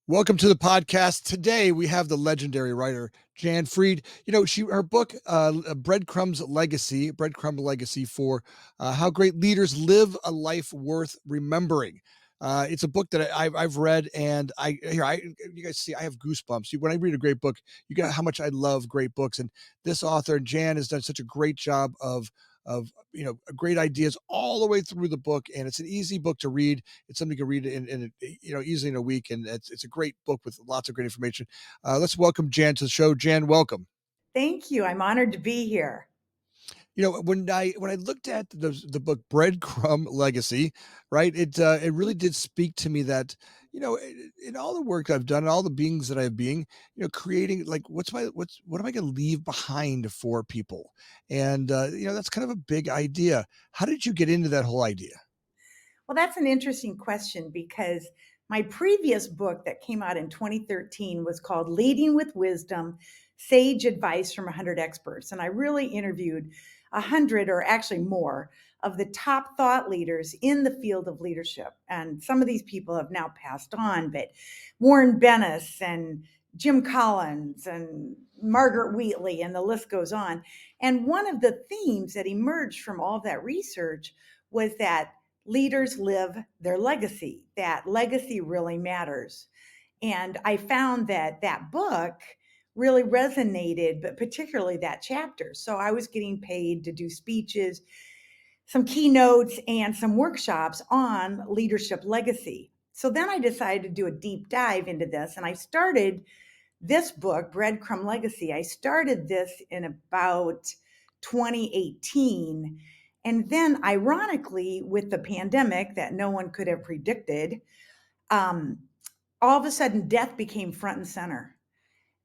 Welcome to the podcast. Today we have the legendary writer Jann Freed. Her book Breadcrumb Legacy for how great leaders live a life worth remembering. It's a book that I've read, and you guys see I have goosebumps. When I read a great book, you get how much I love great books, and this author Jann has done such a great job of great ideas all the way through the book, and it's an easy book to read. It's something you can read easily in a week, and it's a great book with lots of great information. Let's welcome Jann to the show. Jann, welcome. Thank you. I'm honored to be here. When I looked at the book Breadcrumb Legacy, right, it really did speak to me that in all the work I've done and all the beings that I've being, creating, like, what am I going to leave behind for people, and that's kind of a big idea. How did you get into that whole idea? Well, that's an interesting question because my previous book that came out in 2013 was called Leading with Wisdom, Sage Advice from 100 Experts. And I really interviewed 100 or actually more of the top thought leaders in the field of leadership. And some of these people have now passed on, but Warren Bennis and Jim Collins and Margaret Wheatley, and the list goes on. And one of the themes that emerged from all that research was that leaders live their legacy. That legacy really matters. And I found that that book really resonated, but particularly that chapter. So I was getting paid to do speeches, some keynotes, and some workshops on leadership legacy. So then I decided to do a deep dive into this, and I started this book, Breadcrumb Legacy. I started this in about 2018. And then, ironically, with the pandemic that no one could have predicted, um, all of a sudden death became front and center.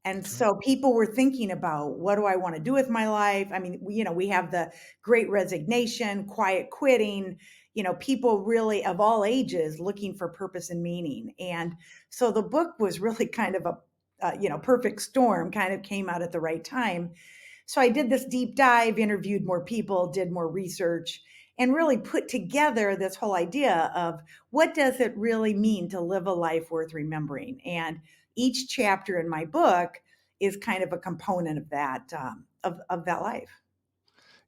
And Okay. so people were thinking about, what do I want to do with my life? I mean, we have the great resignation, quiet quitting, people really of all ages looking for purpose and meaning. And so the book was really kind of a perfect storm, kind of came out at the right time. So I did this deep dive, interviewed more people, did more research, and really put together this whole idea of, what does it really mean to live a life worth remembering? And each chapter in my book is kind of a component of that, of that life.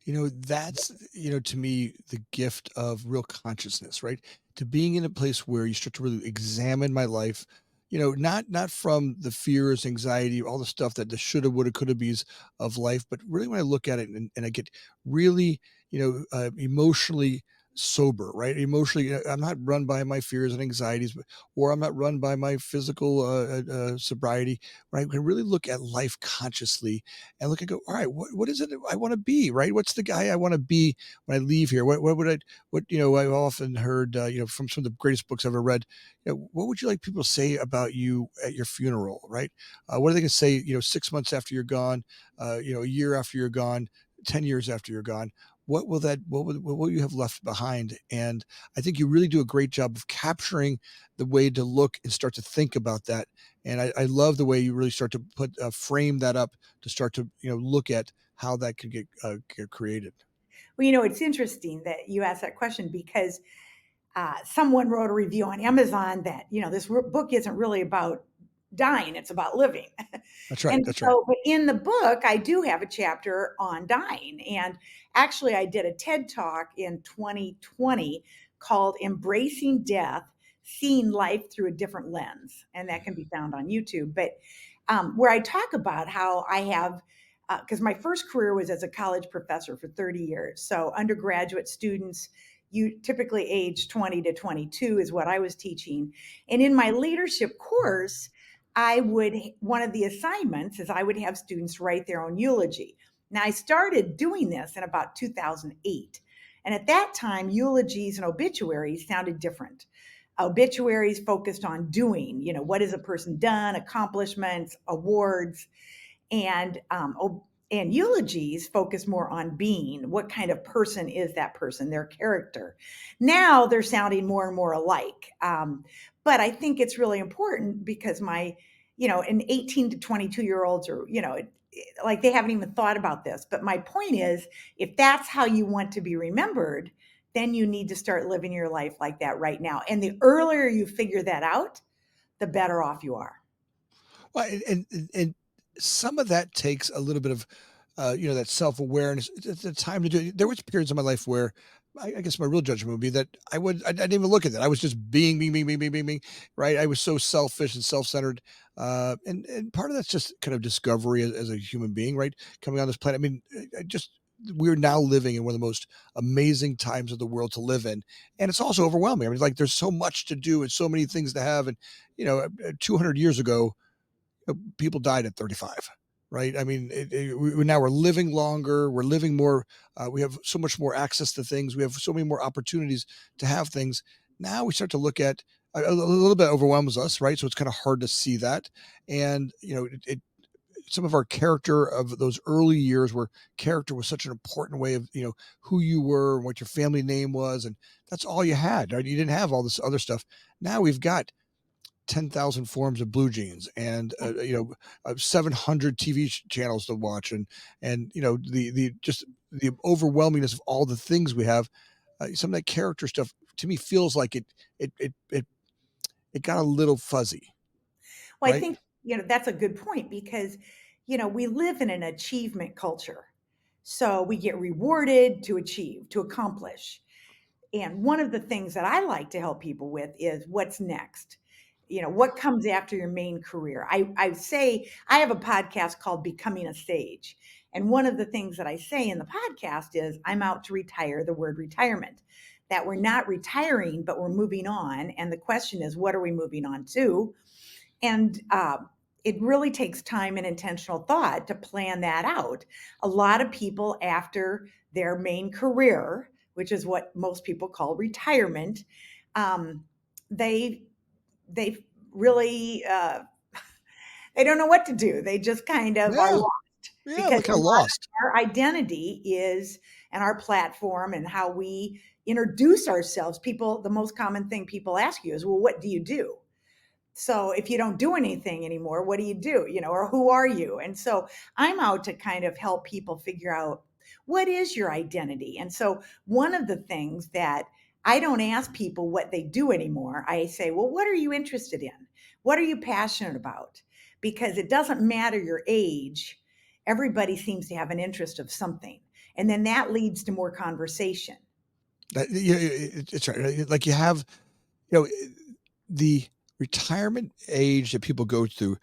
That's, to me, the gift of real consciousness, right? To being in a place where you start to really examine my life, not from the fears, anxiety, all the stuff that the shoulda, woulda, coulda be's of life, but really when I look at it and I get really, emotionally sober, right? Emotionally, I'm not run by my fears and anxieties, or I'm not run by my physical sobriety. When I can really look at life consciously and look and go, all right, what is it I want to be, right? What's the guy I want to be when I leave here? What would I, I've often heard, from some of the greatest books I've ever read, what would you like people to say about you at your funeral, right? What are they going to say, 6 months after you're gone, a year after you're gone, 10 years after you're gone? What will you have left behind? And I think you really do a great job of capturing the way to look and start to think about that. And I love the way you really start to frame that up, to start to look at how that could get created. Well, it's interesting that you asked that question because someone wrote a review on Amazon that, this book isn't really about dying, it's about living. That's right. And That's right. so, but in the book, I do have a chapter on dying. And actually, I did a TED talk in 2020 called Embracing Death, Seeing Life Through a Different Lens. And that can be found on YouTube. But where I talk about how I have, because my first career was as a college professor for 30 years. So undergraduate students, you typically age 20 to 22 is what I was teaching. And in my leadership course, one of the assignments is I would have students write their own eulogy. Now, I started doing this in about 2008. And at that time, eulogies and obituaries sounded different. Obituaries focused on doing, what has a person done, accomplishments, awards, and and eulogies focus more on being. What kind of person is that person, their character? Now they're sounding more and more alike. But I think it's really important because an 18 to 22 year olds are, like they haven't even thought about this. But my point is, if that's how you want to be remembered, then you need to start living your life like that right now. And the earlier you figure that out, the better off you are. Well, and some of that takes a little bit of, that self-awareness. It's the time to do it. There was periods in my life where I guess my real judgment would be that I didn't even look at that. I was just being, right? I was so selfish and self-centered. And part of that's just kind of discovery as a human being, right? Coming on this planet. I mean, we're now living in one of the most amazing times of the world to live in. And it's also overwhelming. I mean, like there's so much to do and so many things to have. And, 200 years ago, people died at 35, right? I mean, now we're living longer, we're living more, we have so much more access to things, we have so many more opportunities to have things. Now we start to look at a little bit overwhelms us, right? So it's kind of hard to see that. And, some of our character of those early years where character was such an important way of, who you were and what your family name was. And that's all you had, right? You didn't have all this other stuff. Now we've got 10,000 forms of blue jeans and 700 TV channels to watch and the just the overwhelmingness of all the things we have. Some of that character stuff to me feels like it got a little fuzzy, Well, I right? think, that's a good point because, we live in an achievement culture. So we get rewarded to achieve, to accomplish. And one of the things that I like to help people with is what's next. What comes after your main career? I say I have a podcast called Becoming a Sage. And one of the things that I say in the podcast is I'm out to retire, the word retirement, that we're not retiring, but we're moving on. And the question is, what are we moving on to? And it really takes time and intentional thought to plan that out. A lot of people, after their main career, which is what most people call retirement, um, they they really they don't know what to do. They just kind of are Yeah, lost yeah, because we're a kind of lot lost. of our identity is and our platform and how we introduce ourselves. People, the most common thing people ask you is, "Well, what do you do?" So if you don't do anything anymore, what do you do? Or who are you? And so I'm out to kind of help people figure out what is your identity. And so one of the things that I don't ask people what they do anymore, I say, well, what are you interested in? What are you passionate about? Because it doesn't matter your age, everybody seems to have an interest of something. And then that leads to more conversation. Yeah, it's right. Like you have, you know, the retirement age that people go through.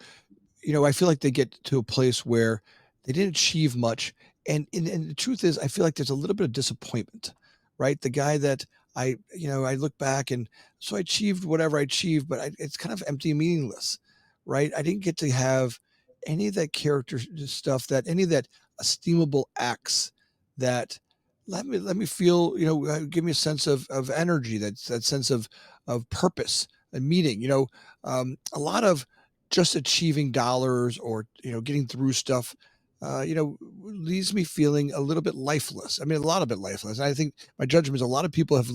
I feel like they get to a place where they didn't achieve much. And the truth is, I feel like there's a little bit of disappointment, right? The guy that I look back and so I achieved whatever I achieved, but it's kind of empty and meaningless, right? I didn't get to have any of that character stuff, that any of that esteemable acts that let me feel, give me a sense of energy, that sense of purpose and meaning. A lot of just achieving dollars or getting through stuff leaves me feeling a little bit lifeless. I mean, a lot of it lifeless. And I think my judgment is a lot of people have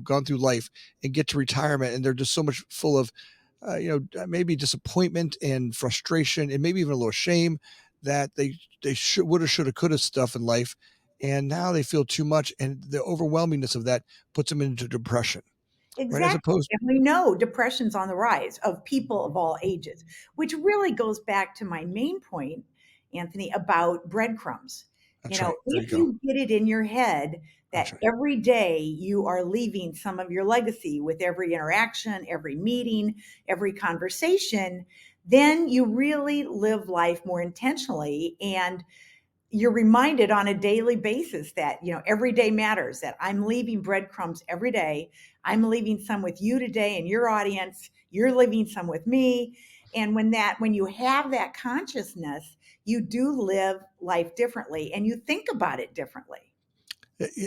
gone through life and get to retirement and they're just so much full of maybe disappointment and frustration and maybe even a little shame that they should woulda shoulda coulda stuff in life, and now they feel too much, and the overwhelmingness of that puts them into depression, right, as Exactly, opposed. and we know depression's on the rise of people of all ages, which really goes back to my main point, Anthony, about breadcrumbs. That's right, there you If go. you get it in your head That's that right. every day you are leaving some of your legacy with every interaction, every meeting, every conversation, then you really live life more intentionally and you're reminded on a daily basis that every day matters, that I'm leaving breadcrumbs every day. I'm leaving some with you today and your audience, you're leaving some with me. And when you have that consciousness, you do live life differently and you think about it differently.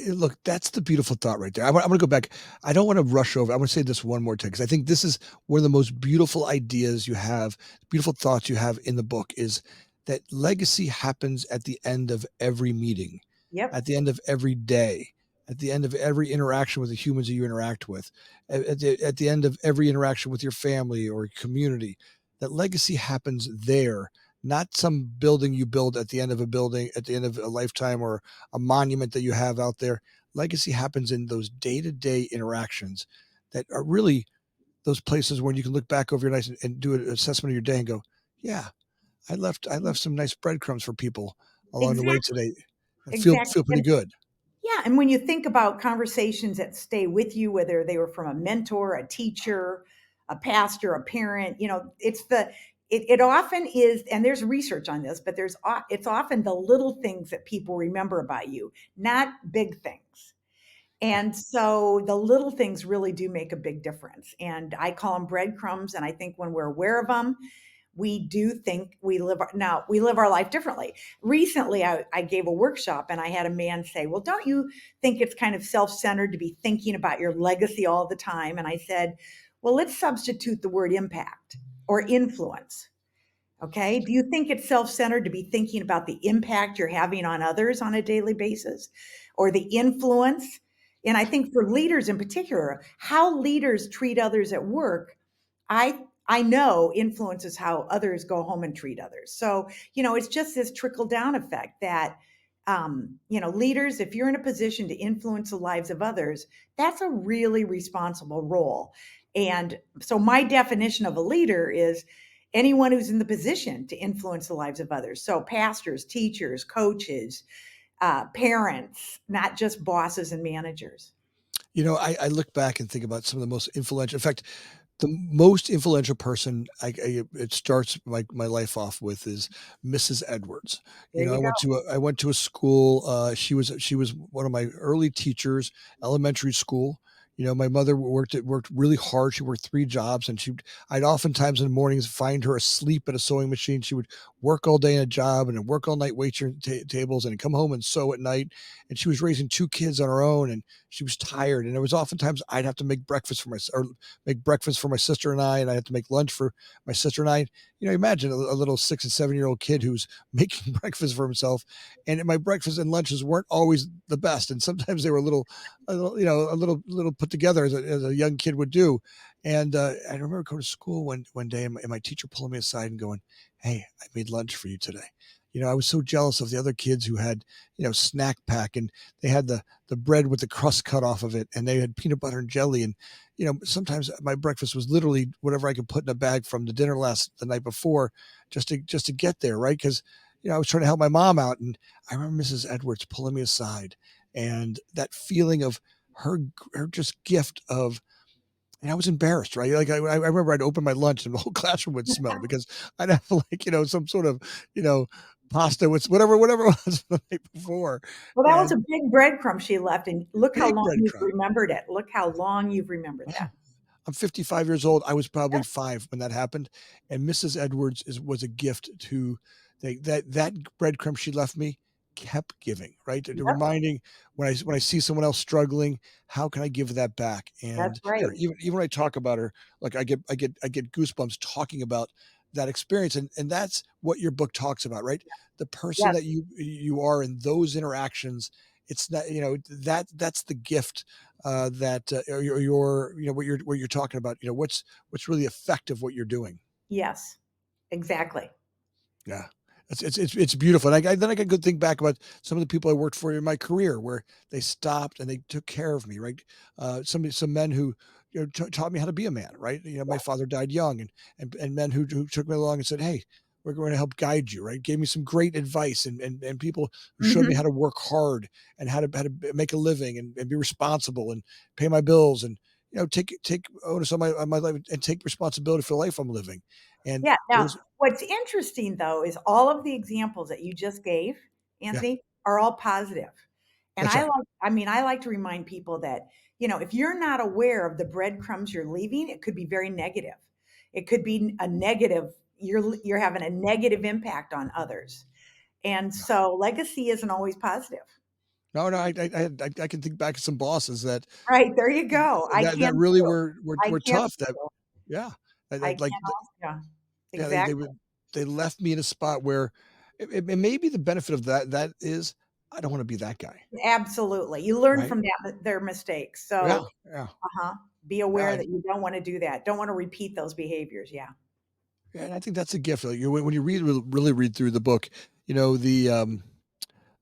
Look, that's the beautiful thought right there. I'm going to go back. I don't want to rush over. I want to say this one more time because I think this is one of the most beautiful ideas you have, beautiful thoughts you have in the book is that legacy happens at the end of every meeting, Yep. at the end of every day, at the end of every interaction with the humans that you interact with, at the end of every interaction with your family or community. That legacy happens there, not some building you build at the end of a building, at the end of a lifetime, or a monument that you have out there. Legacy happens in those day-to-day interactions that are really those places when you can look back over your life and do an assessment of your day and go, yeah, I left some nice breadcrumbs for people along the way Exactly, today, and exactly. feel pretty good. Yeah, and when you think about conversations that stay with you, whether they were from a mentor, a teacher, a pastor, a parent, it's it often is, and there's research on this, but it's often the little things that people remember about you, not big things. Yeah. And so the little things really do make a big difference. And I call them breadcrumbs. And I think when we're aware of them, we do think we live our life differently. Recently, I gave a workshop and I had a man say, well, don't you think it's kind of self-centered to be thinking about your legacy all the time? And I said, well, let's substitute the word impact or influence. Okay. Do you think it's self centered to be thinking about the impact you're having on others on a daily basis or the influence? And I think for leaders in particular, how leaders treat others at work, I know influences how others go home and treat others. So, it's just this trickle down effect that, leaders, if you're in a position to influence the lives of others, that's a really responsible role. And so, my definition of a leader is anyone who's in the position to influence the lives of others. So, pastors, teachers, coaches, parents, not just bosses and managers. I look back and think about some of the most influential. In fact, the most influential person it starts my life off with is Mrs. Edwards. There I you go. went to a school. She was one of my early teachers, elementary school. My mother worked really hard. She worked three jobs, and I'd oftentimes in the mornings find her asleep at a sewing machine. She would work all day in a job and then work all night, wait your tables, and come home and sew at night. And she was raising two kids on her own, and she was tired. And there was oftentimes I'd have to make breakfast for make breakfast for my sister and I had to make lunch for my sister and I. Imagine a little 6 and 7 year old kid who's making breakfast for himself, and my breakfast and lunches weren't always the best, and sometimes they were a little put together as a young kid would do. And I remember going to school one day, and my teacher pulling me aside and going, "Hey, I made lunch for you today." I was so jealous of the other kids who had snack pack, and they had the bread with the crust cut off of it, and they had peanut butter and jelly. And sometimes my breakfast was literally whatever I could put in a bag from the night before, just to get there, right? Because I was trying to help my mom out, and I remember Mrs. Edwards pulling me aside, and that feeling of her just gift of. And I was embarrassed, right? Like I remember I'd open my lunch and the whole classroom would smell because I'd have like some sort of you know pasta with whatever it was the night before, Well, that was a and big breadcrumb she left, and look how big long you've breadcrumb. remembered it. Look how long you've remembered Yeah. that. I'm 55 years old. I was Yeah, probably 5 when that happened, and Mrs. Edwards was a gift to that breadcrumb she left me kept giving, right? To yep, reminding when I see someone else struggling, how can I give that back? that's And right. sure, even when I talk about her, like I get goosebumps talking about that experience, and that's what your book talks about, right? The person Yes, that you are in those interactions. It's not, that's the gift that what you're talking about. What's really effective what you're doing. yes, exactly. Yeah. It's beautiful. And then I can good think back about some of the people I worked for in my career where they stopped and they took care of me, right? Some men who taught me how to be a man, right? My father died young, and men who took me along and said, "Hey, we're going to help guide you," right? Gave me some great advice, and people who showed me Mhm. how to work hard and how to make a living and be responsible and pay my bills and take onus on my life and take responsibility for the life I'm living. And Yeah, now, those, what's interesting, though, is all of the examples that you just gave, yeah, Anthony, are all positive. And that's right. I like to remind people that, if you're not aware of the breadcrumbs you're leaving, it could be very negative. It could be a negative, you're having a negative impact on others. And so legacy isn't always positive. No, no, I can think back to some bosses that Right, there you go. I that can really too. were I can tough. That too. yeah, I that can like also. yeah, they Exactly. would they left me in a spot where it may be the benefit of that is I don't want to be that guy, Absolutely. You learn right? from their mistakes. Yeah, So, yeah, uh-huh, be yeah, aware that you don't wanna do that. Don't wanna repeat those behaviors. Yeah. and I think that's a gift. Like, when you really read through the book, the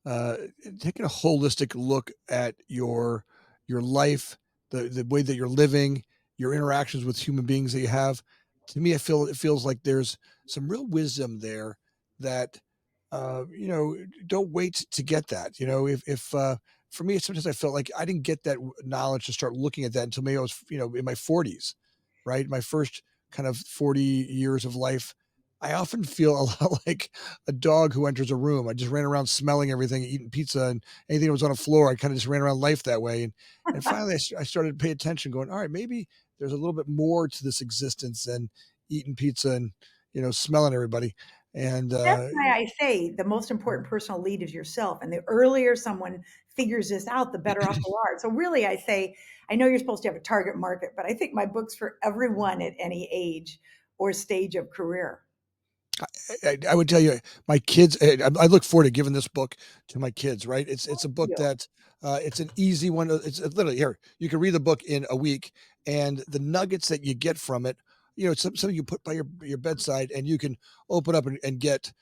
uh, taking a holistic look at your life, the way that you're living, your interactions with human beings that you have. To me, it feels like there's some real wisdom there that don't wait to get that. If For me, sometimes I felt like I didn't get that knowledge to start looking at that until maybe I was, in my 40s, right? My first kind of 40 years of life. I often feel a lot like a dog who enters a room. I just ran around smelling everything, eating pizza, and anything that was on the floor. I kind of just ran around life that way. And finally, I started to pay attention, going, all right, maybe there's a little bit more to this existence than eating pizza and smelling everybody. And That's why I say the most important personal lead is yourself, and the earlier someone figures this out, the better off they are. So really, I say, I know you're supposed to have a target market, but I think my book's for everyone at any age or stage of career. I would tell you, my kids. I look forward to giving this book to my kids. Right? It's a book You. that it's an easy one. It's literally here. You can read the book in a week, and the nuggets that you get from it, it's something you put by your bedside, and you can open up and get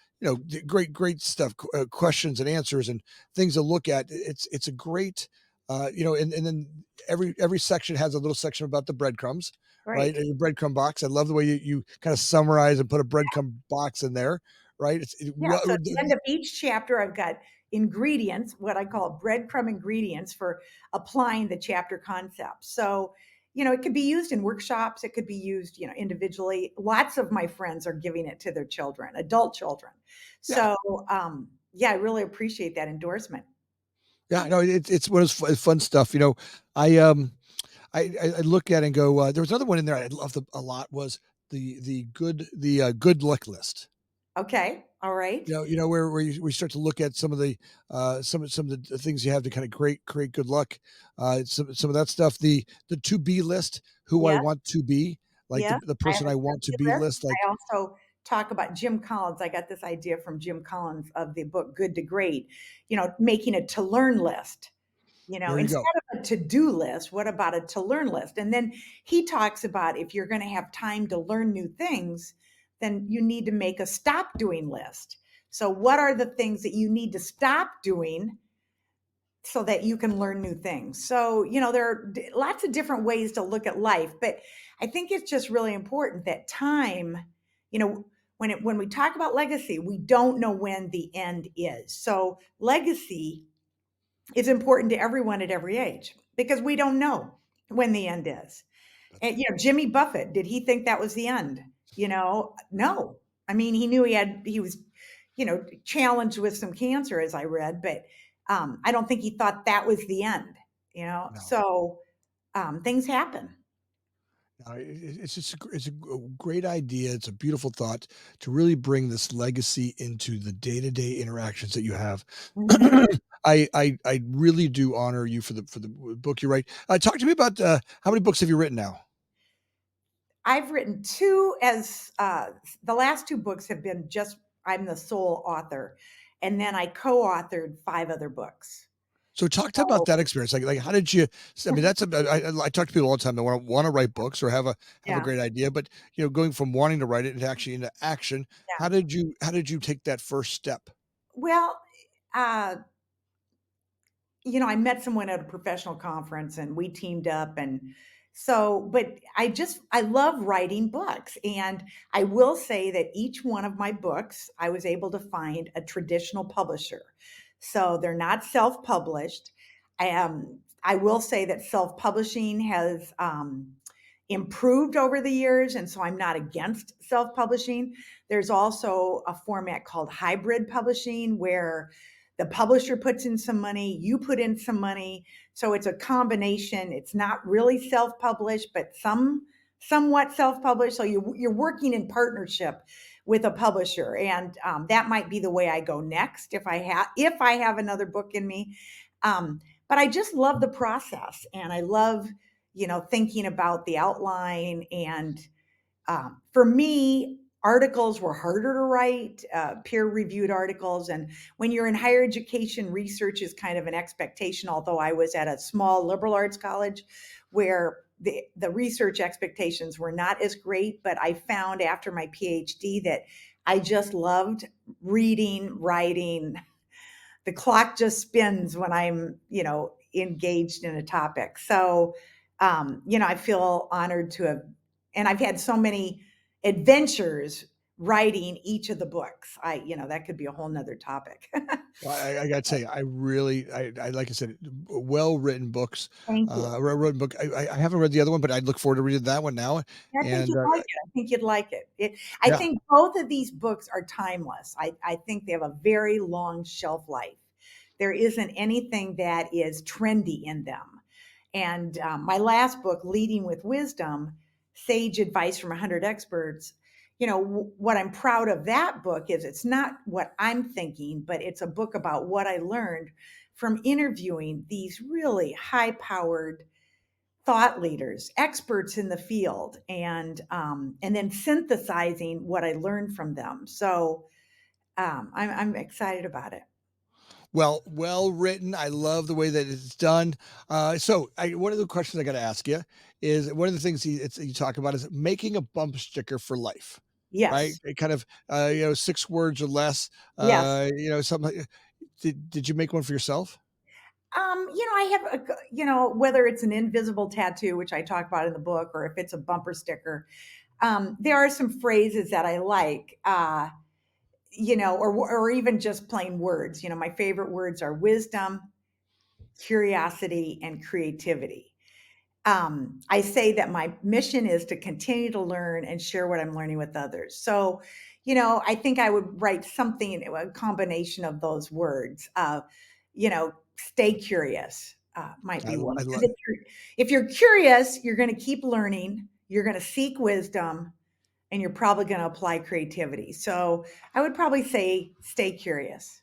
great stuff, questions and answers, and things to look at. It's a great, and then every section has a little section about the breadcrumbs, right? Right. A breadcrumb box. I love the way you kind of summarize and put a breadcrumb box in there, right? Yeah, so at the end of each chapter, I've got ingredients, what I call breadcrumb ingredients for applying the chapter concept. So, it could be used in workshops, it could be used, individually. Lots of my friends are giving it to their children, adult children. Yeah, So, yeah, I really appreciate that endorsement. yeah, no, it's one of those fun stuff. I I look at it and go. There was another one in there I loved a lot was the good luck list. Okay, all right. Where we start to look at some of the some of the things you have to kind of create good luck. Some of that stuff. The to be list, who I Yes, want to be, like yes, the I have person a I want to be to-be list. list. Like I also talk about Jim Collins. I got this idea from Jim Collins of the book Good to Great, making a to learn list. there you go. Instead of a to-do list, what about a to learn list? And then he talks about if you're going to have time to learn new things, then you need to make a stop doing list. So, what are the things that you need to stop doing so that you can learn new things? So, there are lots of different ways to look at life, but I think it's just really important that time, you know, when we talk about legacy, we don't know when the end is. So, legacy is important to everyone at every age because we don't know when the end is. That's And Jimmy Buffett, did he think that was the end? No. I mean, he knew he was, challenged with some cancer, as I read, but I don't think he thought that was the end. no. So things happen. No, it's just it's a great idea. It's a beautiful thought to really bring this legacy into the day to day interactions that you have. Mhm. I really do honor you for the book you write. Talk to me about how many books have you written now? I've written two, as the last two books have been just I'm the sole author, and then I co-authored five other books. So talk to about So that experience. Like how did you? I mean, I talk to people all the time that want to write books or have a yeah, great idea, but going from wanting to write it into actually into action. yeah. How did you take that first step? Well, uh, I met someone at a professional conference and we teamed up, and but I love writing books, and I will say that each one of my books I was able to find a traditional publisher. So they're not self-published. I will say that self-publishing has improved over the years, and so I'm not against self-publishing. There's also a format called hybrid publishing where the publisher puts in some money, you put in some money. So it's a combination. It's not really self-published, but somewhat self-published. So you're working in partnership with a publisher, and that might be the way I go next if I have another book in me. But I just love the process, and I love thinking about the outline. And for me, articles were harder to write, peer-reviewed articles. And when you're in higher education, research is kind of an expectation, although I was at a small liberal arts college where the research expectations were not as great. But I found after my PhD that I just loved reading, writing. The clock just spins when I'm, engaged in a topic. So I feel honored to have, and I've had so many adventures writing each of the books. That could be a whole nother topic. Well, I gotta tell you, I like I said, well-written books, Thank you. well-written book. I haven't read the other one, but I look forward to reading that one now, I think and, you'd like it. I think you'd like it. I yeah. think both of these books are timeless. I think they have a very long shelf life. There isn't anything that is trendy in them. And my last book, Leading with Wisdom, Sage Advice from 100 Experts, what I'm proud of that book is it's not what I'm thinking, but it's a book about what I learned from interviewing these really high powered thought leaders, experts in the field, and then synthesizing what I learned from them. So I'm excited about it. Well written. I love the way that it's done. One of the questions I got to ask you is one of the things you talk about is making a bump sticker for life, right? Yes, It kind of 6 words or less. yes. Something. Did you make one for yourself? I have whether it's an invisible tattoo, which I talk about in the book, or if it's a bumper sticker. There are some phrases that I like. Or even just plain words. My favorite words are wisdom, curiosity, and creativity. I say that my mission is to continue to learn and share what I'm learning with others. So, I think I would write something, a combination of those words. Stay curious might be one. I Because love. if you're curious, you're going to keep learning, you're going to seek wisdom, and you're probably going to apply creativity. So I would probably say stay curious.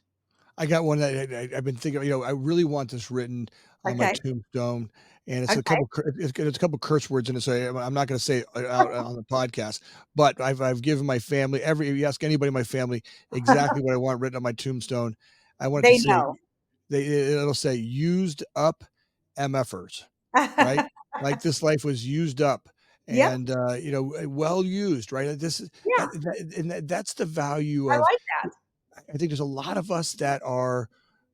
I got one that I've been thinking. I really want this written on my Okay. tombstone, and it's a Okay. couple. It's a couple curse words in it, so I'm not going to say it out on the podcast. But I've given my family every. If you ask anybody in my family exactly what I want written on my tombstone, I want it to They say know. it'll say used up MFers, right? Like this life was used up Yep. and well used, right? This is Yeah. that's the value I of. like that. I think there's a lot of us that are,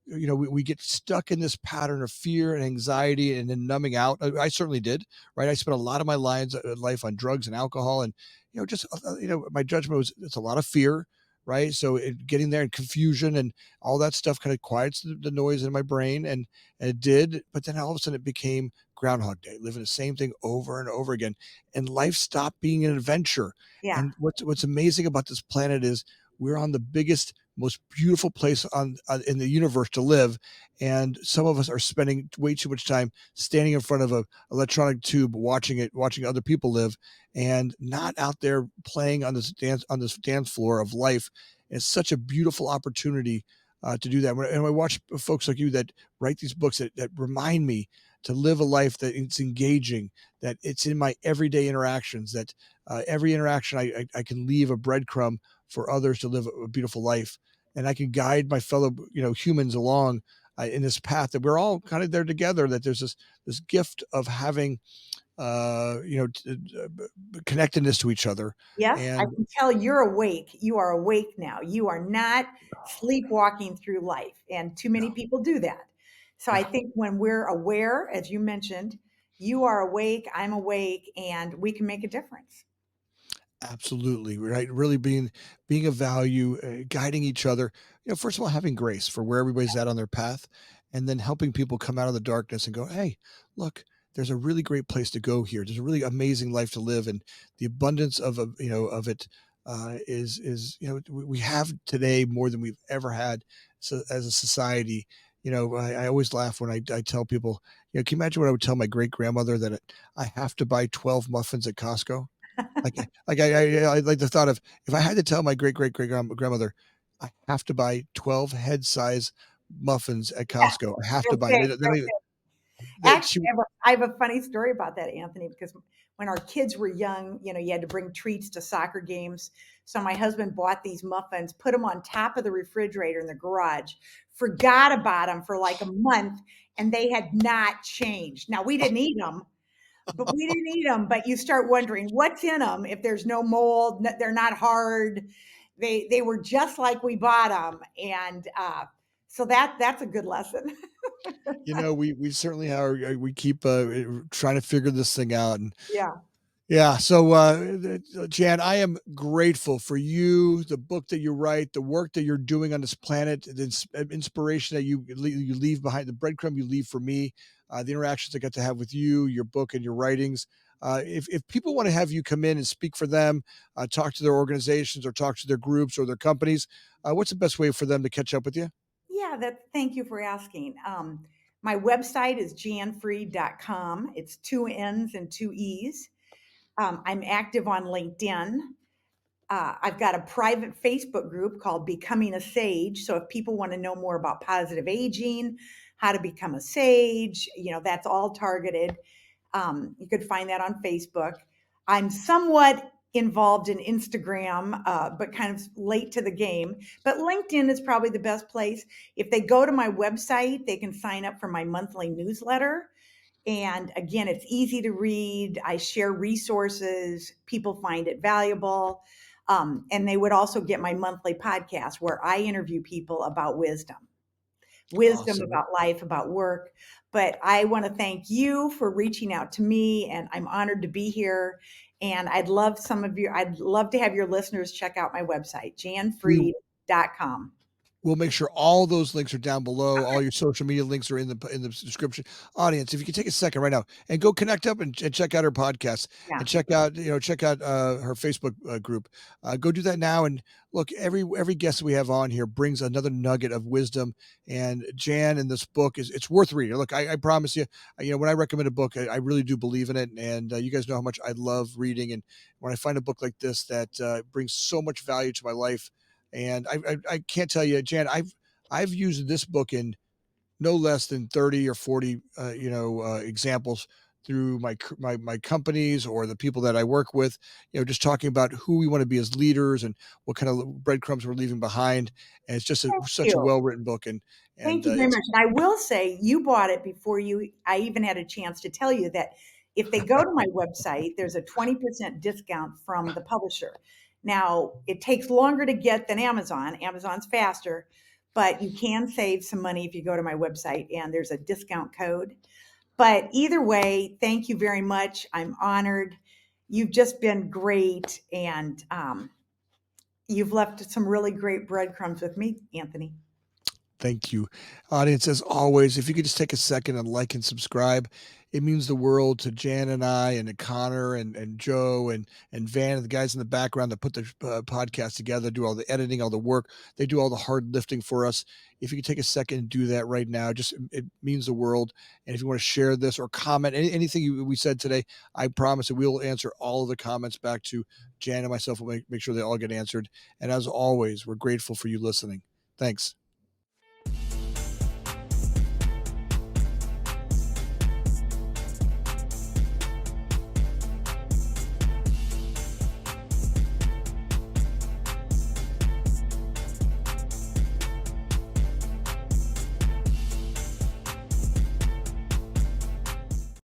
we get stuck in this pattern of fear and anxiety and then numbing out. I certainly did, right? I spent a lot of my life on drugs and alcohol, and just my judgment was it's a lot of fear, right? So getting there and confusion and all that stuff kind of quiets the noise in my brain, and it did. But then all of a sudden it became Groundhog Day, living the same thing over and over again, and life stopped being an adventure. Yeah. And what's amazing about this planet is we're on the biggest, most beautiful place in the universe to live, and some of us are spending way too much time standing in front of a electronic tube, watching other people live, and not out there playing on this dance floor of life. It's such a beautiful opportunity to do that. And I watch folks like you that write these books that remind me to live a life that it's engaging, that it's in my everyday interactions, that every interaction I can leave a breadcrumb for others to live a beautiful life, and I can guide my fellow humans along in this path that we're all kind of there together. That there's this gift of having connectedness to each other, Yes, I and can tell you're awake. You are awake now. You are not sleepwalking through life, and too no, many people do that. So I yeah. think when we're aware, as you mentioned, you are awake, I'm awake, and we can make a difference. Absolutely, right? Really being a value, guiding each other. First of all, having grace for where everybody's at on their path, and then helping people come out of the darkness and go, "Hey, look, there's a really great place to go here. There's a really amazing life to live, and the abundance of it is we have today more than we've ever had. So as a society, I always laugh when I tell people, can you imagine what I would tell my great grandmother that I have to buy 12 muffins at Costco? I like the thought of if I had to tell my grandmother, I have to buy 12 head size muffins at Costco. I have to buy Okay. it. That Actually, she I have a funny story about that, Anthony, because when our kids were young, you had to bring treats to soccer games. So my husband bought these muffins, put them on top of the refrigerator in the garage, forgot about them for like a month, and they had not changed. Now we didn't eat them, but you start wondering what's in them if there's no mold, they're not hard. They were just like we bought them, and So that's a good lesson. We certainly are. We keep trying to figure this thing out, and Yeah. yeah. So, Jan, I am grateful for you, the book that you write, the work that you're doing on this planet, the inspiration that you leave behind, the breadcrumb you leave for me, the interactions I got to have with you, your book, and your writings. If people want to have you come in and speak for them, talk to their organizations, or talk to their groups or their companies, what's the best way for them to catch up with you? Yeah, thank you for asking. My website is jannfreed.com. It's two N's and two E's. I'm active on LinkedIn. I've got a private Facebook group called Becoming a Sage. So if people want to know more about positive aging, how to become a sage, that's all targeted. You could find that on Facebook. I'm somewhat involved in Instagram, but kind of late to the game. But LinkedIn is probably the best place. If they go to my website, they can sign up for my monthly newsletter. And again, it's easy to read. I share resources, people find it valuable. And they would also get my monthly podcast where I interview people about wisdom Awesome. about life, about work. But I want to thank you for reaching out to me, and I'm honored to be here. And I'd love to have your listeners check out my website, We jannfreed.com. We'll make sure all those links are down below. All your social media links are in the description. Audience, if you can take a second right now and go connect up and check out her podcast Yeah. and check out her Facebook group. Go do that now. And look, every guest we have on here brings another nugget of wisdom. And Jan in this book it's worth reading. Look, I promise you, when I recommend a book, I really do believe in it. And you guys know how much I love reading. And when I find a book like this that brings so much value to my life, and I can't tell you, Jan, I've used this book in no less than 30 or 40, examples through my companies or the people that I work with, just talking about who we want to be as leaders and what kind of breadcrumbs we're leaving behind. And it's just Thank such a you. well-written book. And Thank you very it's much. And I will say you bought it before I even had a chance to tell you that if they go to my website, there's a 20% discount from the publisher. Now, it takes longer to get than Amazon. Amazon's faster, but you can save some money if you go to my website and there's a discount code. But either way, thank you very much. I'm honored. You've just been great, and you've left some really great breadcrumbs with me, Anthony. Thank you. Audience, as always, if you could just take a second and like and subscribe, it means the world to Jan and I and to Connor and Joe and Van and the guys in the background that put the podcast together, do all the editing, all the work. They do all the hard lifting for us. If you could take a second and do that right now, just it means the world. And if you want to share this or comment anything we said today, I promise that we will answer all of the comments back to Jan and myself. We'll make sure they all get answered. And as always, we're grateful for you listening. Thanks.